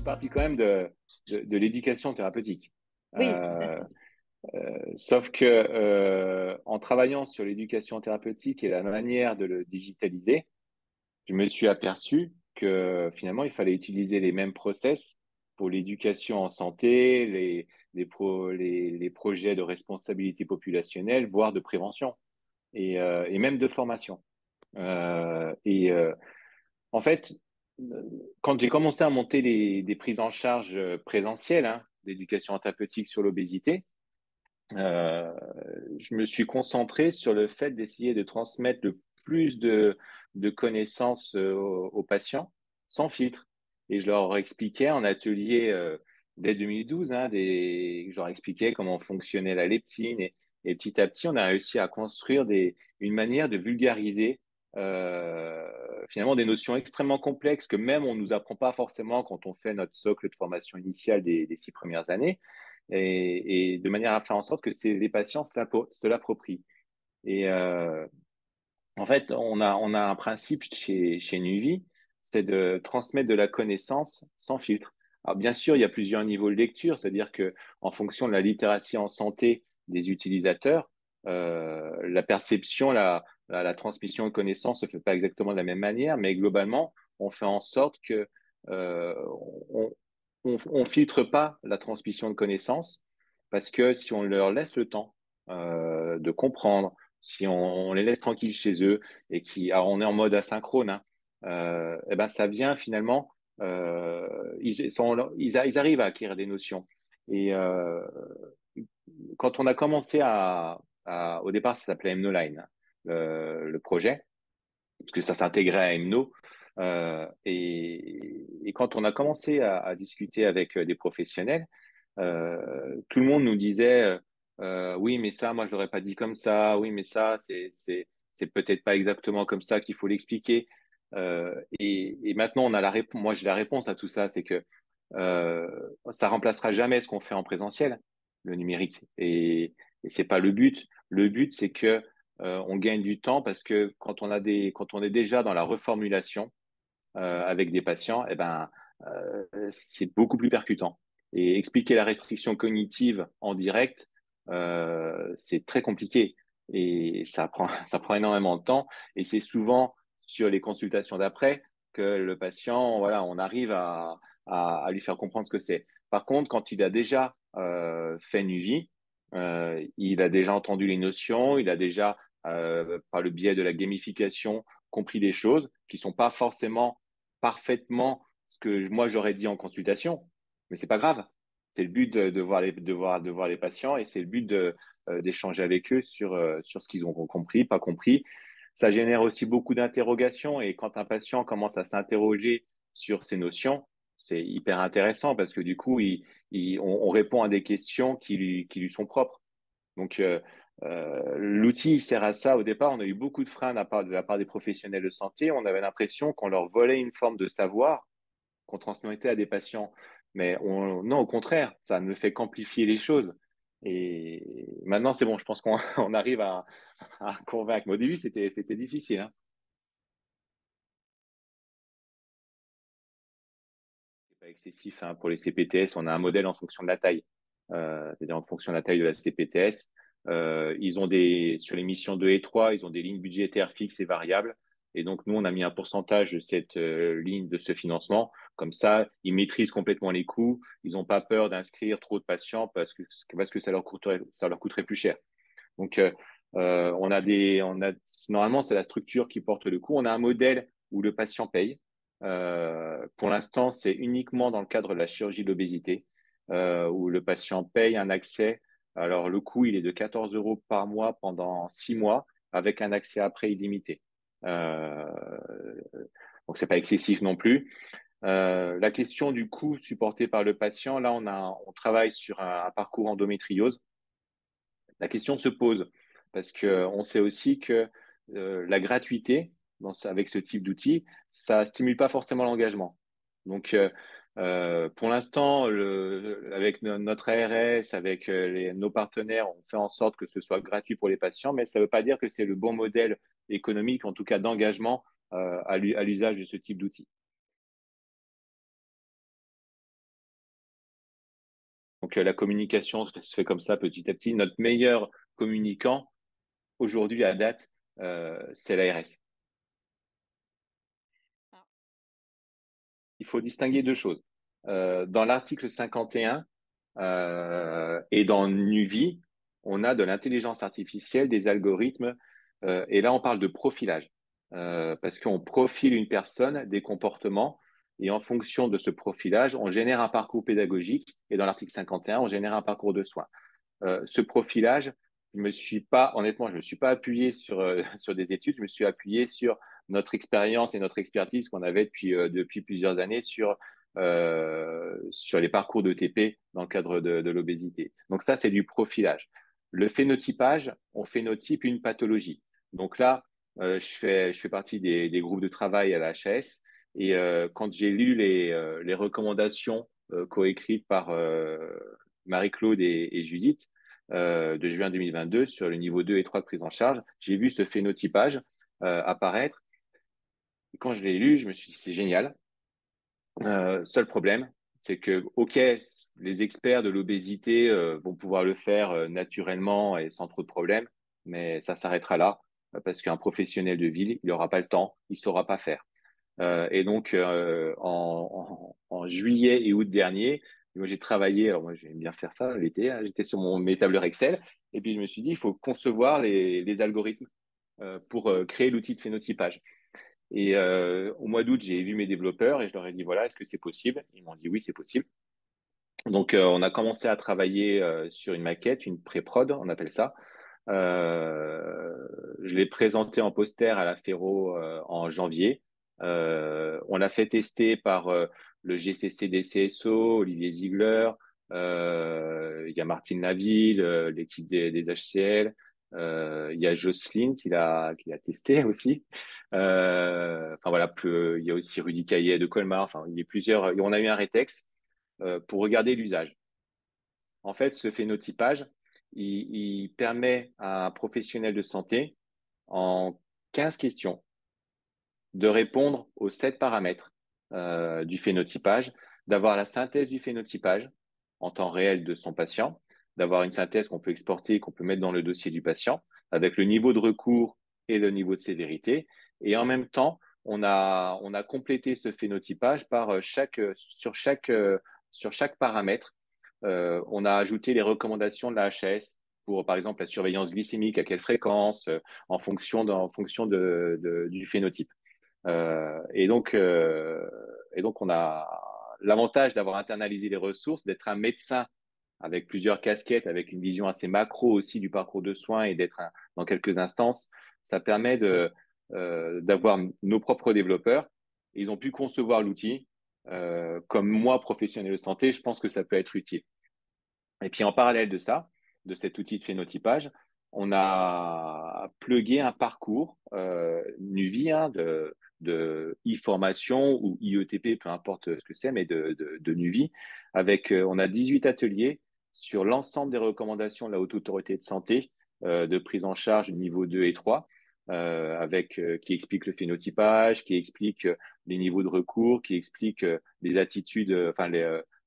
partie quand même de l'éducation thérapeutique. Oui, tout à Euh, fait. Sauf que en travaillant sur l'éducation thérapeutique et la manière de le digitaliser, je me suis aperçu que finalement, il fallait utiliser les mêmes process pour l'éducation en santé, les projets de responsabilité populationnelle, voire de prévention et même de formation. En fait, euh, quand j'ai commencé à monter des prises en charge présentielles d'éducation thérapeutique sur l'obésité, euh, je me suis concentré sur le fait d'essayer de transmettre le plus de connaissances aux patients sans filtre. Et je leur expliquais en atelier dès 2012, je leur expliquais comment fonctionnait la leptine et petit à petit, on a réussi à construire une manière de vulgariser finalement des notions extrêmement complexes que même on nous apprend pas forcément quand on fait notre socle de formation initiale des 6 premières années et de manière à faire en sorte que les patients se l'approprient. Et en fait, on a un principe chez Nuvi, c'est de transmettre de la connaissance sans filtre. Alors bien sûr, il y a plusieurs niveaux de lecture, c'est-à-dire que en fonction de la littératie en santé des utilisateurs, la perception, la transmission de connaissances se fait pas exactement de la même manière, mais globalement, on fait en sorte que euh, on, on filtre pas la transmission de connaissances parce que si on leur laisse le temps de comprendre, si on les laisse tranquilles chez eux alors on est en mode asynchrone, et ben ça vient finalement, ils arrivent à acquérir des notions. Et quand on a commencé au départ, ça s'appelait Mnoline, le projet, parce que ça s'intégrait à Mno. Et quand on a commencé à discuter avec des professionnels, tout le monde nous disait oui, mais ça, moi, je l'aurais pas dit comme ça. Oui, mais ça, c'est peut-être pas exactement comme ça qu'il faut l'expliquer. Et maintenant, on a la réponse. Moi, j'ai la réponse à tout ça, c'est que ça remplacera jamais ce qu'on fait en présentiel, le numérique. Et c'est pas le but. Le but, c'est que on gagne du temps parce que quand on est déjà dans la reformulation avec des patients, eh ben, c'est beaucoup plus percutant. Et expliquer la restriction cognitive en direct, c'est très compliqué et ça prend énormément de temps. Et c'est souvent sur les consultations d'après que le patient, voilà, on arrive à lui faire comprendre ce que c'est. Par contre, quand il a déjà fait une vie, il a déjà entendu les notions, il a déjà, par le biais de la gamification, compris des choses qui sont pas forcément parfaitement ce que moi j'aurais dit en consultation, mais c'est pas grave. C'est le but de voir les patients et c'est le but d'échanger avec eux sur ce qu'ils ont compris, pas compris. Ça génère aussi beaucoup d'interrogations et quand un patient commence à s'interroger sur ces notions, c'est hyper intéressant parce que du coup, on répond à des questions qui lui sont propres. Donc, l'outil il sert à ça. Au départ, on a eu beaucoup de freins de la part des professionnels de santé. On avait l'impression qu'on leur volait une forme de savoir qu'on transmettait à des patients. Mais non, au contraire, ça ne fait qu'amplifier les choses. Et maintenant, c'est bon, je pense qu'on on arrive à convaincre. Mais au début, c'était difficile, hein. C'est pas excessif, hein, pour les CPTS. On a un modèle en fonction de la taille. C'est-à-dire en fonction de la taille de la CPTS. Sur les missions 2 et 3, ils ont des lignes budgétaires fixes et variables. Et donc, nous, on a mis un pourcentage de cette ligne, de ce financement. Comme ça, ils maîtrisent complètement les coûts. Ils n'ont pas peur d'inscrire trop de patients parce que ça leur coûterait plus cher. Donc, normalement, c'est la structure qui porte le coût. On a un modèle où le patient paye. Pour l'instant, c'est uniquement dans le cadre de la chirurgie de l'obésité, où le patient paye un accès. Alors, le coût, il est de 14 euros par mois pendant 6 mois, avec un accès après illimité. Euh, donc, c'est pas excessif non plus. La question du coût supporté par le patient, là, on travaille sur un parcours endométriose. La question se pose parce que on sait aussi que la gratuité avec ce type d'outil, ça stimule pas forcément l'engagement. Donc, pour l'instant, avec notre ARS, avec nos partenaires, on fait en sorte que ce soit gratuit pour les patients, mais ça ne veut pas dire que c'est le bon modèle économique, en tout cas d'engagement à l'usage de ce type d'outil. Donc, la communication se fait comme ça petit à petit. Notre meilleur communicant, aujourd'hui, à date, c'est l'ARS. Ah, Il faut distinguer deux choses. Dans l'article 51 et dans Nuvi, on a de l'intelligence artificielle, des algorithmes, et là on parle de profilage, parce qu'on profile une personne, des comportements, et en fonction de ce profilage, on génère un parcours pédagogique, et dans l'article 51, on génère un parcours de soins. Ce profilage, honnêtement, je me suis pas appuyé sur, sur des études, je me suis appuyé sur notre expérience et notre expertise qu'on avait depuis plusieurs années sur les parcours de TP dans le cadre de l'obésité. Donc ça, c'est du profilage. Le phénotypage, on phénotype une pathologie. Donc là, je fais partie des groupes de travail à la HAS et quand j'ai lu les recommandations coécrites par Marie-Claude et Judith de juin 2022 sur le niveau 2 et 3 de prise en charge, j'ai vu ce phénotypage apparaître. Et quand je l'ai lu, je me suis dit, c'est génial. Seul problème, c'est que, OK, les experts de l'obésité vont pouvoir le faire naturellement et sans trop de problèmes, mais ça s'arrêtera là, parce qu'un professionnel de ville, il n'aura pas le temps, il ne saura pas faire. Et donc, en juillet et août dernier, moi, j'ai travaillé, alors moi, j'aime bien faire ça l'été, hein, j'étais sur mes tableurs Excel, et puis je me suis dit, il faut concevoir les algorithmes pour créer l'outil de phénotypage. Et au mois d'août, j'ai vu mes développeurs et je leur ai dit, voilà, est-ce que c'est possible? Ils m'ont dit, oui, c'est possible. Donc, on a commencé à travailler sur une maquette, une pré-prod, on appelle ça. Euh, je l'ai présenté en poster à la Féro en janvier. On l'a fait tester par le GCC des CSO, Olivier Ziegler, il y a Martine Laville, l'équipe des HCL, il y a Jocelyne qui l'a testé aussi. Enfin voilà, il y a aussi Rudy Caillet de Colmar. Enfin, il y a plusieurs. On a eu un rétex pour regarder l'usage. En fait, ce phénotypage, il permet à un professionnel de santé, en 15 questions, de répondre aux 7 paramètres du phénotypage, d'avoir la synthèse du phénotypage en temps réel de son patient, d'avoir une synthèse qu'on peut exporter, qu'on peut mettre dans le dossier du patient, avec le niveau de recours et le niveau de sévérité. Et en même temps, on a complété ce phénotypage par sur chaque paramètre. On a ajouté les recommandations de la HAS pour, par exemple, la surveillance glycémique, à quelle fréquence, en fonction du phénotype. Et donc, on a l'avantage d'avoir internalisé les ressources, d'être un médecin avec plusieurs casquettes, avec une vision assez macro aussi du parcours de soins et dans quelques instances. Ça permet d'avoir nos propres développeurs. Ils ont pu concevoir l'outil. Comme moi, professionnel de santé, je pense que ça peut être utile. Et puis en parallèle de ça, de cet outil de phénotypage, on a plugué un parcours Nuvi de e-formation ou IETP, peu importe ce que c'est, mais de Nuvi, avec on a 18 ateliers sur l'ensemble des recommandations de la Haute Autorité de Santé de prise en charge niveau 2 et 3, qui explique le phénotypage, qui explique les niveaux de recours, qui explique les attitudes,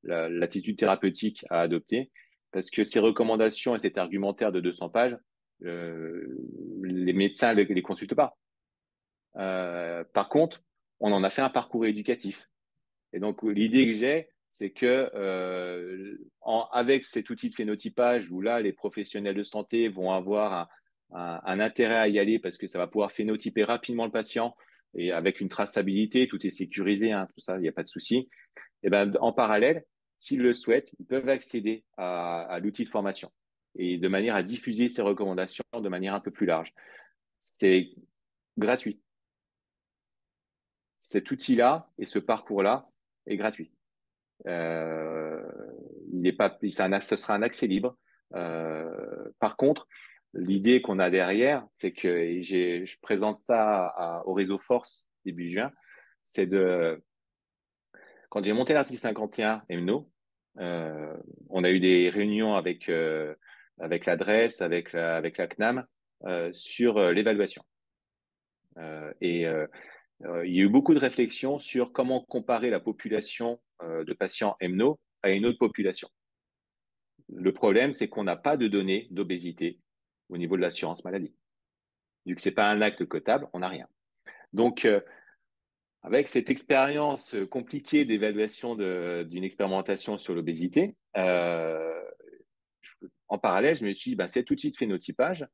l'attitude thérapeutique à adopter, parce que ces recommandations et cet argumentaire de 200 pages, euh, les médecins ne les consultent pas. Par contre, on en a fait un parcours éducatif. Et donc, l'idée que j'ai, c'est que avec cet outil de phénotypage, où là, les professionnels de santé vont avoir un intérêt à y aller parce que ça va pouvoir phénotyper rapidement le patient et avec une traçabilité, tout est sécurisé, hein, tout ça, il n'y a pas de souci. Et ben, en parallèle, s'ils le souhaitent, ils peuvent accéder à l'outil de formation et de manière à diffuser ces recommandations de manière un peu plus large. C'est gratuit. Cet outil-là et ce parcours-là est gratuit. Euh, il n'est pas, ce sera un accès libre. Par contre, l'idée qu'on a derrière, c'est que et je présente ça au réseau Force début juin, c'est quand j'ai monté l'article 51 MNO, euh, on a eu des réunions avec l'adresse, avec la CNAM, sur l'évaluation. Il y a eu beaucoup de réflexions sur comment comparer la population de patients MNO à une autre population. Le problème, c'est qu'on n'a pas de données d'obésité au niveau de l'assurance maladie. Vu que ce n'est pas un acte cotable, on n'a rien. Donc, avec cette expérience compliquée d'évaluation d'une expérimentation sur l'obésité, en parallèle, je me suis dit, ben, cet outil de phénotypage,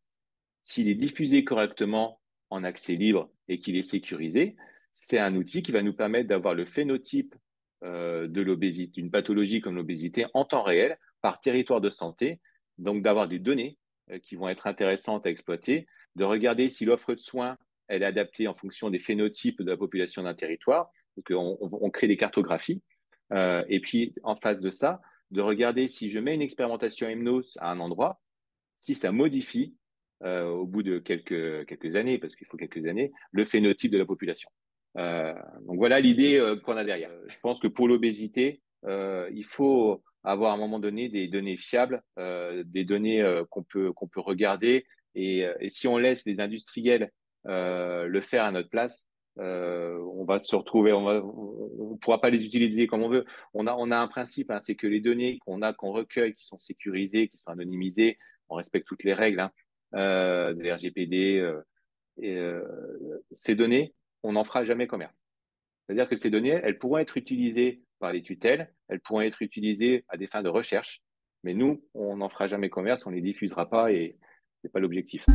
s'il est diffusé correctement en accès libre et qu'il est sécurisé, c'est un outil qui va nous permettre d'avoir le phénotype de l'obésité, d'une pathologie comme l'obésité en temps réel, par territoire de santé, donc d'avoir des données qui vont être intéressantes à exploiter, de regarder si l'offre de soins elle est adaptée en fonction des phénotypes de la population d'un territoire. Donc on crée des cartographies. Et puis en face de ça, de regarder si je mets une expérimentation MNOS à un endroit, si ça modifie au bout de quelques années, parce qu'il faut quelques années, le phénotype de la population. Euh, donc voilà l'idée qu'on a derrière. Je pense que pour l'obésité, il faut avoir à un moment donné des données fiables, des données qu'on peut regarder, et si on laisse les industriels le faire à notre place, on va se retrouver, on pourra pas les utiliser comme on veut. On a un principe, hein, c'est que les données qu'on recueille, qui sont sécurisées, qui sont anonymisées, on respecte toutes les règles, hein, de RGPD, et ces données, on n'en fera jamais commerce. C'est-à-dire que ces données, elles pourront être utilisées par les tutelles, elles pourront être utilisées à des fins de recherche, mais nous, on n'en fera jamais commerce, on ne les diffusera pas et c'est pas l'objectif.